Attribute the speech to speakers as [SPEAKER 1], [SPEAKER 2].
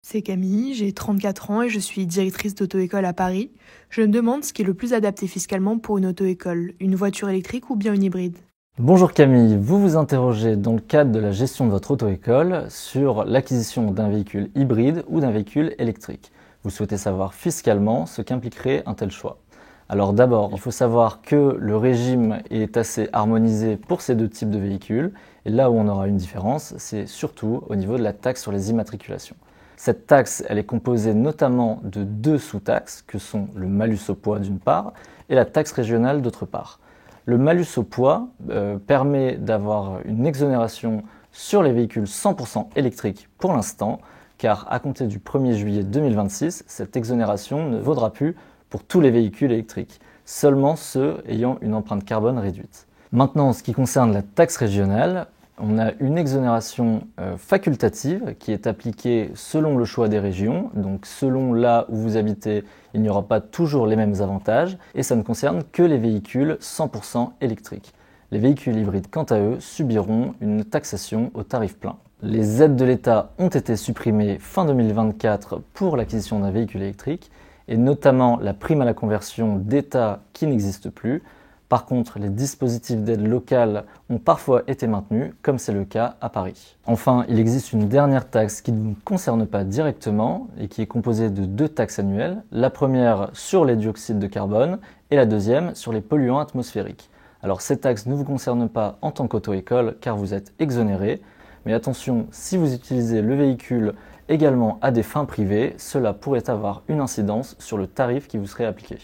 [SPEAKER 1] C'est Camille, j'ai 34 ans et je suis directrice d'auto-école à Paris. Je me demande ce qui est le plus adapté fiscalement pour une auto-école, une voiture électrique ou bien une hybride.
[SPEAKER 2] Bonjour Camille, vous vous interrogez dans le cadre de la gestion de votre auto-école sur l'acquisition d'un véhicule hybride ou d'un véhicule électrique. Vous souhaitez savoir fiscalement ce qu'impliquerait un tel choix. Alors d'abord, il faut savoir que le régime est assez harmonisé pour ces deux types de véhicules. Et là où on aura une différence, c'est surtout au niveau de la taxe sur les immatriculations. Cette taxe, elle est composée notamment de deux sous-taxes, que sont le malus au poids d'une part et la taxe régionale d'autre part. Le malus au poids permet d'avoir une exonération sur les véhicules 100% électriques pour l'instant, car à compter du 1er juillet 2026, cette exonération ne vaudra plus pour tous les véhicules électriques, seulement ceux ayant une empreinte carbone réduite. Maintenant, en ce qui concerne la taxe régionale, on a une exonération facultative qui est appliquée selon le choix des régions. Donc selon là où vous habitez, il n'y aura pas toujours les mêmes avantages et ça ne concerne que les véhicules 100% électriques. Les véhicules hybrides, quant à eux, subiront une taxation au tarif plein. Les aides de l'État ont été supprimées fin 2024 pour l'acquisition d'un véhicule électrique et notamment la prime à la conversion d'État qui n'existe plus. Par contre, les dispositifs d'aide locale ont parfois été maintenus, comme c'est le cas à Paris. Enfin, il existe une dernière taxe qui ne vous concerne pas directement et qui est composée de deux taxes annuelles. La première sur les dioxydes de carbone et la deuxième sur les polluants atmosphériques. Alors ces taxes ne vous concernent pas en tant qu'auto-école car vous êtes exonéré. Mais attention, si vous utilisez le véhicule également à des fins privées, cela pourrait avoir une incidence sur le tarif qui vous serait appliqué.